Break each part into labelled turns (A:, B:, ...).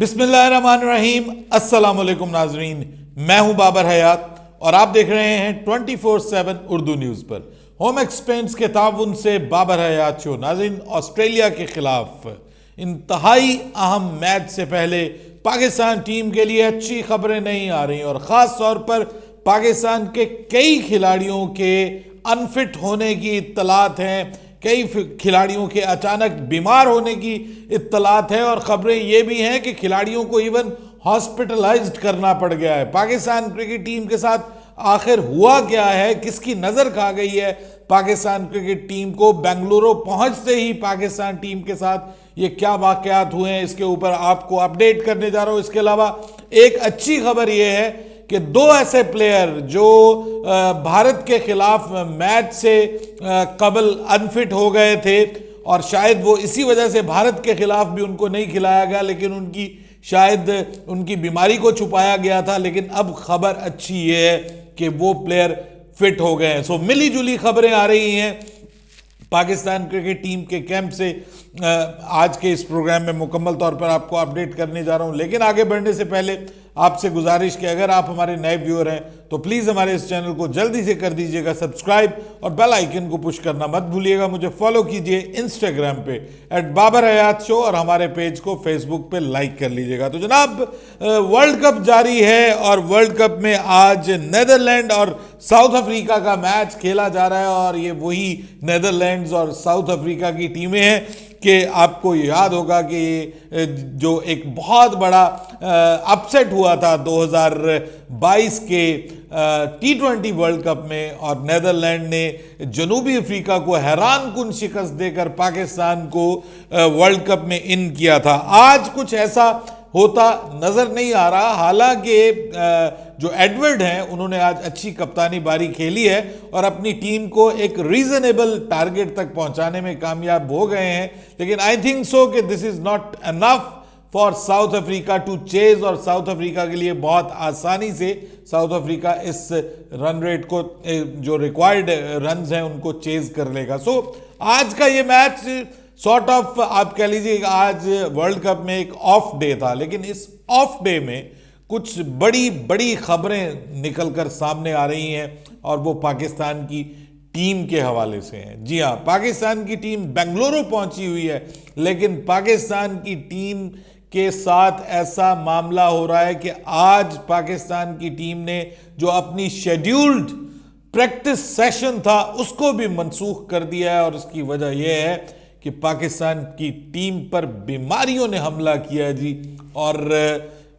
A: बिस्मिल्लाहिर्रहमानिर्रहीम। अस्सलाम वालेकुम नाजरीन, मैं हूं बाबर हयात और आप देख रहे हैं 24/7 उर्दू न्यूज़ पर। होम एक्सपेंस के ताउन से बाबर हयात शो। नाजरीन, ऑस्ट्रेलिया के खिलाफ इंतहाई अहम मैच से पहले पाकिस्तान टीम के लिए अच्छी खबरें नहीं आ रही और ख़ास तौर पर पाकिस्तान के कई खिलाड़ियों के अनफिट होने की इत्तलात हैं, कई खिलाड़ियों के अचानक बीमार होने की इत्तलात है और खबरें ये भी हैं कि खिलाड़ियों को इवन हॉस्पिटलाइज्ड करना पड़ गया है। पाकिस्तान क्रिकेट टीम के साथ आखिर हुआ क्या है, किसकी नज़र खा गई है पाकिस्तान क्रिकेट टीम को? बेंगलुरु पहुंचते ही पाकिस्तान टीम के साथ ये क्या वाकयात हुए हैं, इसके ऊपर आपको अपडेट करने जा रहा हूं। इसके अलावा एक अच्छी खबर ये है कि दो ऐसे प्लेयर जो भारत के खिलाफ मैच से कबल अनफिट हो गए थे और शायद वो इसी वजह से भारत के खिलाफ भी उनको नहीं खिलाया गया, लेकिन उनकी शायद उनकी बीमारी को छुपाया गया था, लेकिन अब खबर अच्छी ये है कि वो प्लेयर फिट हो गए हैं। सो मिली जुली खबरें आ रही हैं पाकिस्तान क्रिकेट टीम के कैंप से। आज के इस प्रोग्राम में मुकम्मल तौर पर आपको अपडेट करने जा रहा हूं, लेकिन आगे बढ़ने से पहले आपसे गुजारिश कि अगर आप हमारे नए व्यूअर हैं तो प्लीज़ हमारे इस चैनल को जल्दी से कर दीजिएगा सब्सक्राइब और बेल आइकन को पुश करना मत भूलिएगा। मुझे फॉलो कीजिए इंस्टाग्राम पे @बाबर-हयात-शो और हमारे पेज को फेसबुक पे लाइक कर लीजिएगा। तो जनाब, वर्ल्ड कप जारी है और वर्ल्ड कप में आज नेदरलैंड और साउथ अफ्रीका का मैच खेला जा रहा है और ये वही नेदरलैंड्स और साउथ अफ्रीका की टीमें हैं कि आपको याद होगा कि जो एक बहुत बड़ा अपसेट हुआ था 2022 के T20 वर्ल्ड कप में और नेदरलैंड ने जनूबी अफ्रीका को हैरानकुन शिकस्त देकर पाकिस्तान को वर्ल्ड कप में इन किया था। आज कुछ ऐसा होता नजर नहीं आ रहा। हालांकि जो एडवर्ड हैं उन्होंने आज अच्छी कप्तानी बारी खेली है और अपनी टीम को एक रीजनेबल टारगेट तक पहुंचाने में कामयाब हो गए हैं, लेकिन आई थिंक सो कि this is not enough for South Africa to chase और साउथ अफ्रीका के लिए बहुत आसानी से साउथ अफ्रीका इस रन रेट को, जो रिक्वायर्ड रन्स हैं, उनको चेज कर लेगा। सो आज का ये मैच सॉर्ट ऑफ आप कह लीजिए आज वर्ल्ड कप में एक ऑफ डे था, लेकिन इस ऑफ डे में कुछ बड़ी बड़ी खबरें निकलकर सामने आ रही हैं और वो पाकिस्तान की टीम के हवाले से हैं। जी हाँ, पाकिस्तान की टीम बेंगलुरु पहुंची हुई है, लेकिन पाकिस्तान की टीम के साथ ऐसा मामला हो रहा है कि आज पाकिस्तान की टीम ने जो अपनी शेड्यूल्ड प्रैक्टिस सेशन था उसको भी मनसूख कर दिया है और उसकी वजह यह है कि पाकिस्तान की टीम पर बीमारियों ने हमला किया है जी। और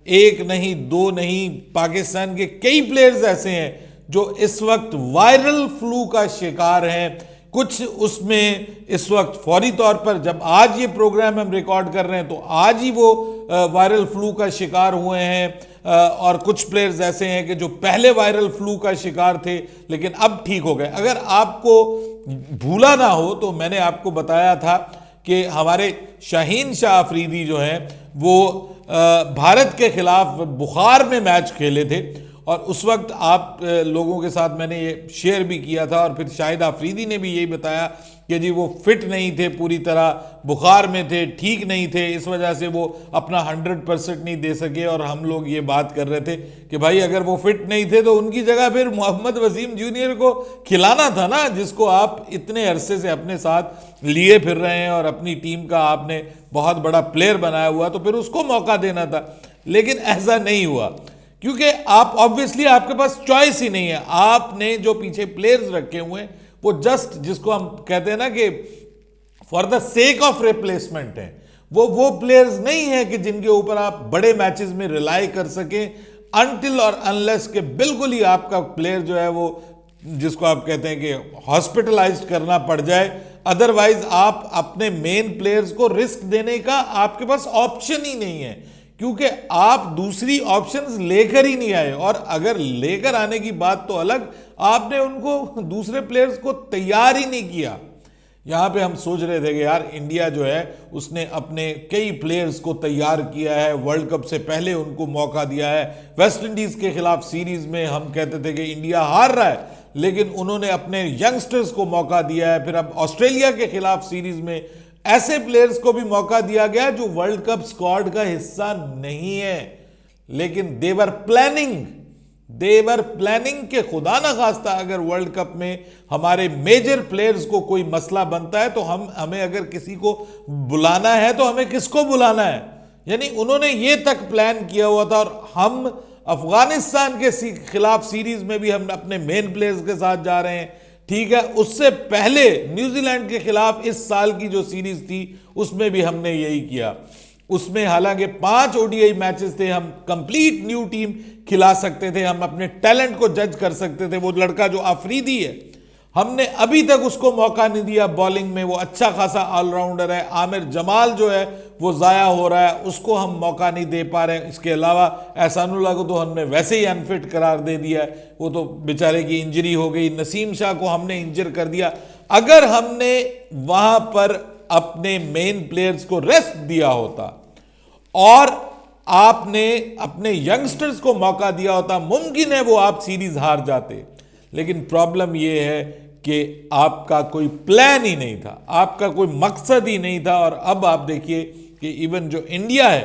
A: एक नहीं दो नहीं, पाकिस्तान के कई प्लेयर्स ऐसे हैं जो इस वक्त वायरल फ्लू का शिकार हैं। कुछ उसमें इस वक्त फौरी तौर पर, जब आज ये प्रोग्राम हम रिकॉर्ड कर रहे हैं तो आज ही वो वायरल फ्लू का शिकार हुए हैं और कुछ प्लेयर्स ऐसे हैं कि जो पहले वायरल फ्लू का शिकार थे लेकिन अब ठीक हो गए। अगर आपको भूला ना हो तो मैंने आपको बताया था कि हमारे शाहीन शाह अफरीदी जो हैं वो भारत के खिलाफ बुखार में मैच खेले थे और उस वक्त आप लोगों के साथ मैंने ये शेयर भी किया था और फिर शाहिद अफरीदी ने भी यही बताया कि जी वो फिट नहीं थे, पूरी तरह बुखार में थे, ठीक नहीं थे, इस वजह से वो अपना 100% नहीं दे सके। और हम लोग ये बात कर रहे थे कि भाई अगर वो फिट नहीं थे तो उनकी जगह फिर मोहम्मद वसीम जूनियर को खिलाना था ना, जिसको आप इतने अरसे से अपने साथ लिए फिर रहे हैं और अपनी टीम का आपने बहुत बड़ा प्लेयर बनाया हुआ, तो फिर उसको मौका देना था। लेकिन ऐसा नहीं हुआ क्योंकि आप ऑब्वियसली आपके पास चॉइस ही नहीं है। आपने जो पीछे प्लेयर्स रखे हुए हैं वो जस्ट, जिसको हम कहते हैं ना कि for the sake of replacement है, वो प्लेयर्स नहीं है कि जिनके ऊपर आप बड़े मैचेस में रिलाई कर सकें अनटिल और अनलेस के बिल्कुल ही आपका प्लेयर जो है वो, जिसको आप कहते हैं कि हॉस्पिटलाइज्ड करना पड़ जाए। अदरवाइज आप अपने मेन प्लेयर्स को रिस्क देने का आपके पास ऑप्शन ही नहीं है, क्योंकि आप दूसरी ऑप्शंस लेकर ही नहीं आए। और अगर लेकर आने की बात तो अलग, आपने उनको दूसरे प्लेयर्स को तैयार ही नहीं किया। यहां पे हम सोच रहे थे कि यार इंडिया जो है उसने अपने कई प्लेयर्स को तैयार किया है, वर्ल्ड कप से पहले उनको मौका दिया है। वेस्ट इंडीज के खिलाफ सीरीज में हम कहते थे कि इंडिया हार रहा है, लेकिन उन्होंने अपने यंगस्टर्स को मौका दिया है। फिर अब ऑस्ट्रेलिया के खिलाफ सीरीज में ऐसे प्लेयर्स को भी मौका दिया गया जो वर्ल्ड कप स्क्वाड का हिस्सा नहीं है, लेकिन देवर प्लानिंग के खुदा ना खास्ता अगर वर्ल्ड कप में हमारे मेजर प्लेयर्स को कोई मसला बनता है तो हमें अगर किसी को बुलाना है तो हमें किसको बुलाना है। यानी उन्होंने ये तक प्लान किया हुआ था। और हम अफगानिस्तान के खिलाफ सीरीज में भी हम अपने मेन प्लेयर्स के साथ जा रहे हैं, ठीक है। उससे पहले न्यूजीलैंड के खिलाफ इस साल की जो सीरीज थी उसमें भी हमने यही किया। उसमें हालांकि 5 ओडीआई मैचेस थे, हम कंप्लीट न्यू टीम खिला सकते थे, हम अपने टैलेंट को जज कर सकते थे। वो लड़का जो आफरीदी है, हमने अभी तक उसको मौका नहीं दिया बॉलिंग में। वो अच्छा खासा ऑलराउंडर है। आमिर जमाल जो है वो जाया हो रहा है, उसको हम मौका नहीं दे पा रहे। इसके अलावा एहसानुल्लाह को तो हमने वैसे ही अनफिट करार दे दिया है, वो तो बेचारे की इंजरी हो गई। नसीम शाह को हमने इंजर कर दिया। अगर हमने वहां पर अपने मेन प्लेयर्स को रेस्ट दिया होता और आपने अपने यंगस्टर्स को मौका दिया होता, मुमकिन है वो आप सीरीज हार जाते। लेकिन प्रॉब्लम ये है कि आपका कोई प्लान ही नहीं था, आपका कोई मकसद ही नहीं था। और अब आप देखिए कि इवन जो इंडिया है,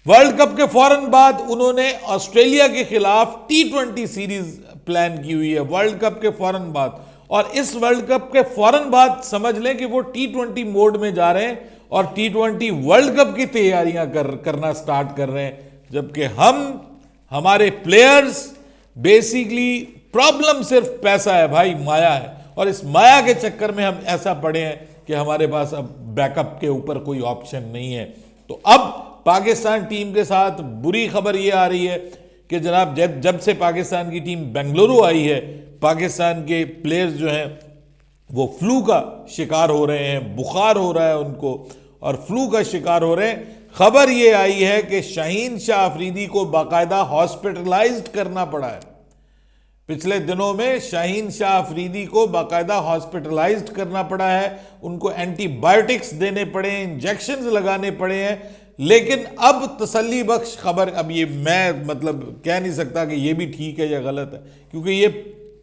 A: वर्ल्ड कप के फौरन बाद उन्होंने ऑस्ट्रेलिया के खिलाफ T20 सीरीज प्लान की हुई है, वर्ल्ड कप के फौरन बाद। और इस वर्ल्ड कप के फौरन बाद समझ लें कि वो T20 मोड में जा रहे हैं और T20 वर्ल्ड कप की तैयारियां करना स्टार्ट कर रहे हैं। जबकि हमारे प्लेयर्स बेसिकली, प्रॉब्लम सिर्फ पैसा है भाई, माया है। और इस माया के चक्कर में हम ऐसा पड़े हैं कि हमारे पास अब बैकअप के ऊपर कोई ऑप्शन नहीं है। तो अब पाकिस्तान टीम के साथ बुरी खबर यह आ रही है कि जनाब जब से पाकिस्तान की टीम बेंगलुरु आई है, पाकिस्तान के प्लेयर्स जो हैं वो फ्लू का शिकार हो रहे हैं, बुखार हो रहा है उनको और फ्लू का शिकार हो रहे हैं। खबर ये आई है कि शाहीन शाह अफरीदी को बाकायदा हॉस्पिटलाइज्ड करना पड़ा है। पिछले दिनों में शाहीन शाह अफरीदी को बाकायदा हॉस्पिटलाइज्ड करना पड़ा है, उनको एंटीबायोटिक्स देने पड़े हैं, इंजेक्शंस लगाने पड़े हैं। लेकिन अब तसल्ली बख्श खबर, अब ये मैं मतलब कह नहीं सकता कि ये भी ठीक है या गलत है, क्योंकि ये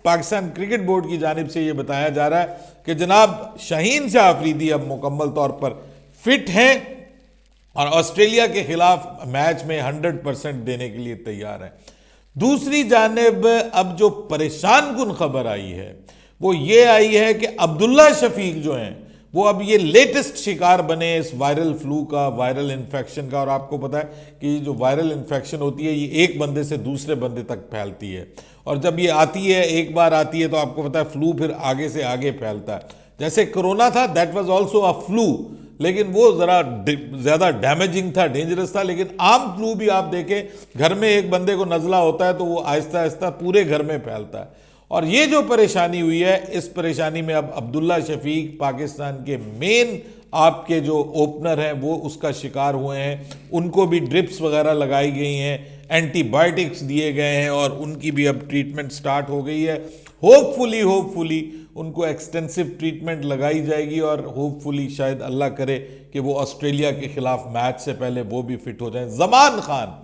A: पाकिस्तान क्रिकेट बोर्ड की जानिब से ये बताया जा रहा है कि जनाब शाहीन शाह अफरीदी अब मुकम्मल तौर पर फिट हैं और ऑस्ट्रेलिया के खिलाफ मैच में 100% देने के लिए तैयार है। दूसरी जानिब अब जो परेशान कुन खबर आई है वो ये आई है कि अब्दुल्ला शफीक जो हैं वो अब ये लेटेस्ट शिकार बने इस वायरल फ्लू का, वायरल इन्फेक्शन का। और आपको पता है कि जो वायरल इन्फेक्शन होती है ये एक बंदे से दूसरे बंदे तक फैलती है, और जब ये आती है, एक बार आती है, तो आपको पता है फ्लू फिर आगे से आगे फैलता है। जैसे कोरोना था, that was also a flu, लेकिन वो ज़रा ज़्यादा डैमेजिंग था, डेंजरस था। लेकिन आम फ्लू भी आप देखें, घर में एक बंदे को नज़ला होता है तो वो आहिस्ता आहिस्ता पूरे घर में फैलता है। और ये जो परेशानी हुई है, इस परेशानी में अब अब्दुल्ला शफीक, पाकिस्तान के मेन आपके जो ओपनर हैं, वो उसका शिकार हुए हैं। उनको भी ड्रिप्स वगैरह लगाई गई हैं, एंटीबायोटिक्स दिए गए हैं और उनकी भी अब ट्रीटमेंट स्टार्ट हो गई है। होपफुली उनको एक्सटेंसिव ट्रीटमेंट लगाई जाएगी और होपफुली शायद अल्लाह करे कि वो ऑस्ट्रेलिया के खिलाफ मैच से पहले वो भी फिट हो जाएं। जमान खान,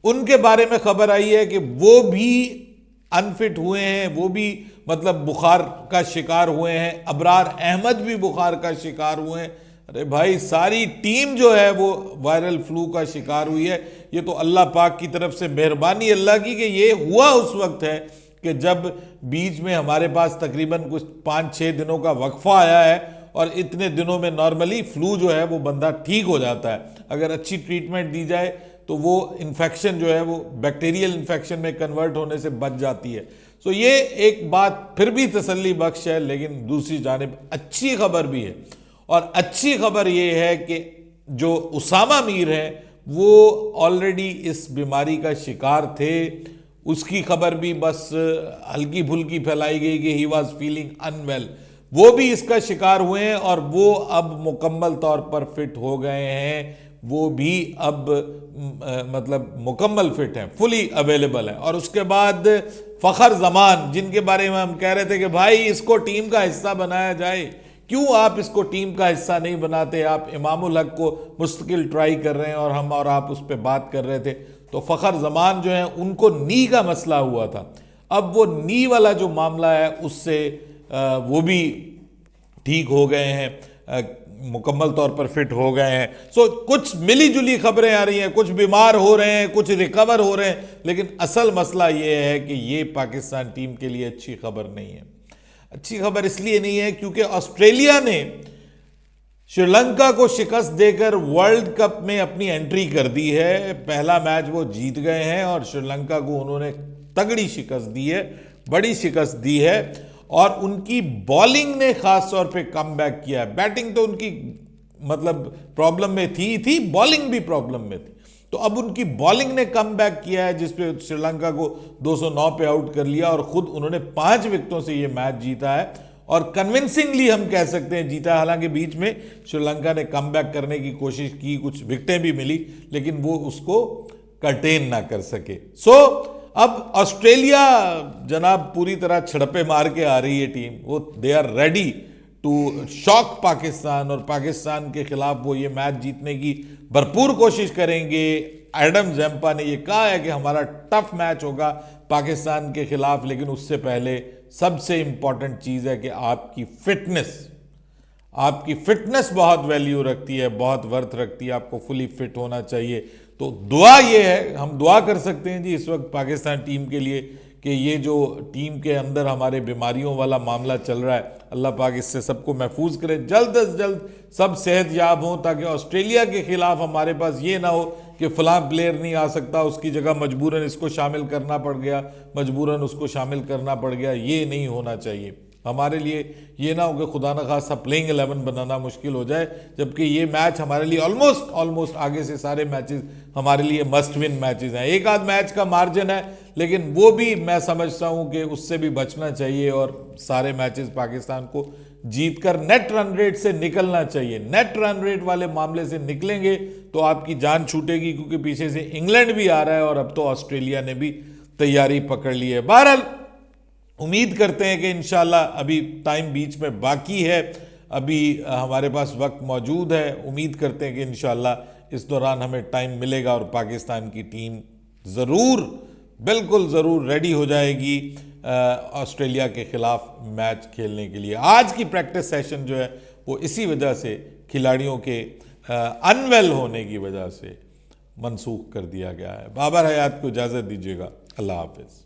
A: उनके बारे में खबर आई है कि वो भी अनफिट हुए हैं, वो भी मतलब बुखार का शिकार हुए हैं। अबरार अहमद भी बुखार का शिकार हुए हैं। अरे भाई, सारी टीम जो है वो वायरल फ्लू का शिकार हुई है। ये तो अल्लाह पाक की तरफ से मेहरबानी अल्लाह की कि ये हुआ उस वक्त है कि जब बीच में हमारे पास तकरीबन कुछ 5-6 दिनों का वक्फा आया है और इतने दिनों में नॉर्मली फ्लू जो है वो बंदा ठीक हो जाता है। अगर अच्छी ट्रीटमेंट दी जाए तो वो इन्फेक्शन जो है वो बैक्टीरियल इन्फेक्शन में कन्वर्ट होने से बच जाती है। सो ये एक बात फिर भी तसल्ली बख्श है। लेकिन दूसरी जानिब अच्छी खबर भी है, और अच्छी खबर ये है कि जो उसामा मीर है वो ऑलरेडी इस बीमारी का शिकार थे। उसकी खबर भी बस हल्की फुल्की फैलाई गई कि ही वॉज फीलिंग अनवेल। वो भी इसका शिकार हुए हैं और वो अब मुकम्मल तौर पर फिट हो गए हैं। वो भी अब मतलब मुकम्मल फिट हैं, फुली अवेलेबल हैं। और उसके बाद फ़खर जमान, जिनके बारे में हम कह रहे थे कि भाई इसको टीम का हिस्सा बनाया जाए, क्यों आप इसको टीम का हिस्सा नहीं बनाते? आप इमामुल हक को मुस्तकिल ट्राई कर रहे हैं और हम और आप उस पर बात कर रहे थे। तो फ़खर जमान जो है उनको नी का मसला हुआ था। अब वो नी वाला जो मामला है उससे वो भी ठीक हो गए हैं। मुकम्मल तौर पर फिट हो गए हैं। सो कुछ मिली जुली खबरें आ रही हैं, कुछ बीमार हो रहे हैं, कुछ रिकवर हो रहे हैं, लेकिन असल मसला ये है कि ये पाकिस्तान टीम के लिए अच्छी खबर नहीं है। अच्छी खबर इसलिए नहीं है क्योंकि ऑस्ट्रेलिया ने श्रीलंका को शिकस्त देकर वर्ल्ड कप में अपनी एंट्री कर दी है। पहला मैच वो जीत गए हैं और श्रीलंका को उन्होंने तगड़ी शिकस्त दी है, बड़ी शिकस्त दी है। और उनकी बॉलिंग ने खास तौर पे कम बैक किया है। बैटिंग तो उनकी मतलब प्रॉब्लम में थी, बॉलिंग भी प्रॉब्लम में थी। तो अब उनकी बॉलिंग ने कम बैक किया है, जिसपे श्रीलंका को 209 पे आउट कर लिया और खुद उन्होंने 5 विकेटों से ये मैच जीता है और कन्विंसिंगली हम कह सकते हैं जीता। हालांकि बीच में श्रीलंका ने कम बैक करने की कोशिश की, कुछ विकेटें भी मिली, लेकिन वो उसको कंटेन ना कर सके। अब ऑस्ट्रेलिया जनाब पूरी तरह छड़पे मार के आ रही है टीम। वो they are ready to shock Pakistan और पाकिस्तान के खिलाफ वो ये मैच जीतने की भरपूर कोशिश करेंगे। एडम जैम्पा ने ये कहा है कि हमारा टफ मैच होगा पाकिस्तान के खिलाफ, लेकिन उससे पहले सबसे इंपॉर्टेंट चीज़ है कि आपकी फिटनेस बहुत वैल्यू रखती है, बहुत वर्थ रखती है। आपको फुली फिट होना चाहिए। तो दुआ ये है, हम दुआ कर सकते हैं जी इस वक्त पाकिस्तान टीम के लिए कि ये जो टीम के अंदर हमारे बीमारियों वाला मामला चल रहा है, अल्लाह पाक इससे सबको महफूज करे, जल्द अज जल्द सब सेहतयाब हों, ताकि ऑस्ट्रेलिया के खिलाफ हमारे पास ये ना हो कि फलां प्लेयर नहीं आ सकता, उसकी जगह मजबूरन इसको शामिल करना पड़ गया, मजबूरन उसको शामिल करना पड़ गया। ये नहीं होना चाहिए हमारे लिए। ये ना हो कि खुदा न खासा प्लेइंग 11 बनाना मुश्किल हो जाए, जबकि ये मैच हमारे लिए ऑलमोस्ट आगे से सारे मैचेस हमारे लिए मस्ट विन मैचेस हैं। एक आध मैच का मार्जिन है, लेकिन वो भी मैं समझता हूं कि उससे भी बचना चाहिए और सारे मैचेस पाकिस्तान को जीतकर नेट रन रेट से निकलना चाहिए। नेट रन रेट वाले मामले से निकलेंगे तो आपकी जान छूटेगी, क्योंकि पीछे से इंग्लैंड भी आ रहा है और अब तो ऑस्ट्रेलिया ने भी तैयारी पकड़ ली है। बहरहाल उम्मीद करते हैं कि इंशाल्लाह, अभी टाइम बीच में बाकी है, अभी हमारे पास वक्त मौजूद है। उम्मीद करते हैं कि इंशाल्लाह इस दौरान हमें टाइम मिलेगा और पाकिस्तान की टीम बिल्कुल ज़रूर रेडी हो जाएगी ऑस्ट्रेलिया के खिलाफ मैच खेलने के लिए। आज की प्रैक्टिस सेशन जो है वो इसी वजह से, खिलाड़ियों के अनवेल होने की वजह से मनसूख कर दिया गया है। बाबर हयात को इजाज़त दीजिएगा। अल्लाह हाफिज़।